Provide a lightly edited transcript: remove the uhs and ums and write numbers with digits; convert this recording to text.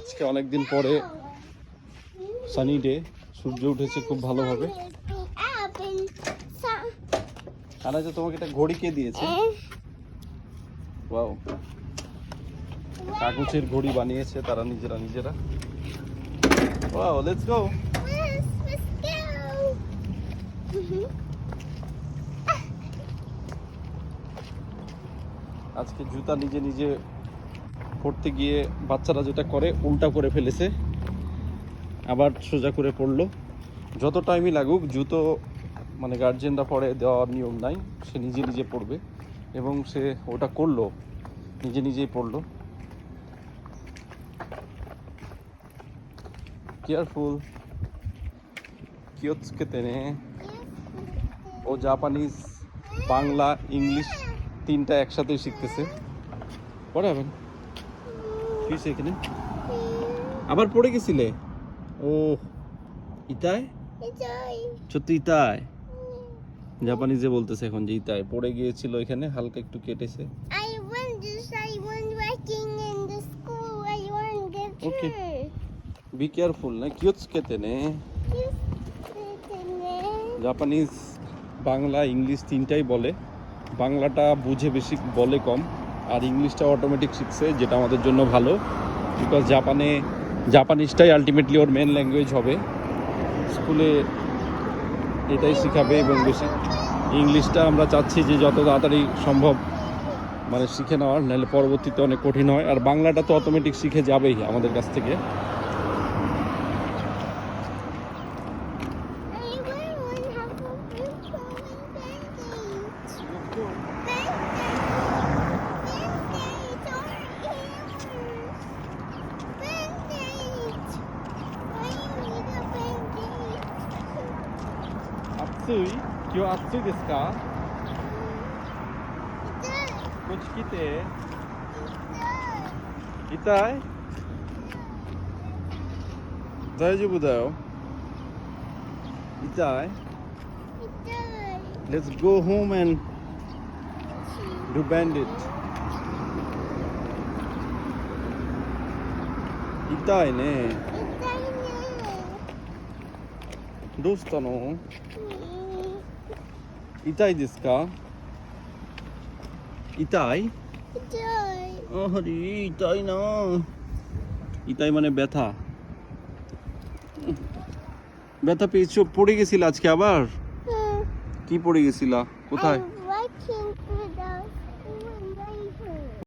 আজকে অনেক দিন পরে সানি ডে, সূর্য উঠেছে খুব ভালোভাবে। আর যে তোমাকে একটা ঘড়ি কে দিয়েছে? ওয়াও, কাগজের ঘড়ি বানিয়েছে তারা নিজেরা। Wow, let's go. আজকে জুতা নিজে পড়তে গিয়ে বাচ্চারা যেটা করে উল্টা করে ফেলেছে, আবার সোজা করে পড়লো। যত টাইমই লাগুক জুতো মানে গার্জেনরা পরে দেওয়ার নিয়ম নাই, সে নিজে পড়বে এবং সে ওটা করলো, নিজেই পড়লো। কেয়ারফুল, কিয়ৎসুকেতেনে। ও জাপানিজ, বাংলা, ইংলিশ তিনটা একসাথেই শিখতেছে। পড়াবেন কি সেখানে আবার পড়ে গেছিলে? ও ইতাই, সত্যি ইতাই? জাপানিজে বলতেছে এখন যে ইতাই পড়ে গিয়েছিল, এখানে হালকা একটু কেটেছে। ওকে, বি কেয়ারফুল না, কিয়ৎসুকেতেনে। জাপানিজ, বাংলা, ইংলিশ তিনটাই বলে। বাংলাটা বুঝে বেশি, বলে কম, আর ইংলিশটা অটোমেটিক শিখছে, যেটা আমাদের জন্য ভালো। বিকজ জাপানিজটাই আলটিমেটলি ওর মেন ল্যাঙ্গুয়েজ হবে, স্কুলে এটাই শেখাবে। এবং বেশি ইংলিশটা আমরা চাচ্ছি যে যত তাড়াতাড়ি সম্ভব মানে শিখে নেওয়ার, নাহলে পরবর্তীতে অনেক কঠিন হয়। আর বাংলাটা তো অটোমেটিক শিখে যাবেই আমাদের কাছ থেকে। আতসুই, কিউ আতসুই দেসু কা? কুছ কিতে? ইতাই? দাইজুবু দাও? ইতাই? Let's go home and do bandit. Itai ne. Dousta no? Itai desu ka? Itai? Ahari, itai na. ইতাই মানে ব্যথা। ব্যথা পেয়েছো? পড়ে গেছিল আজকে আবার? কি পড়ে গেছিলা? কোথায়?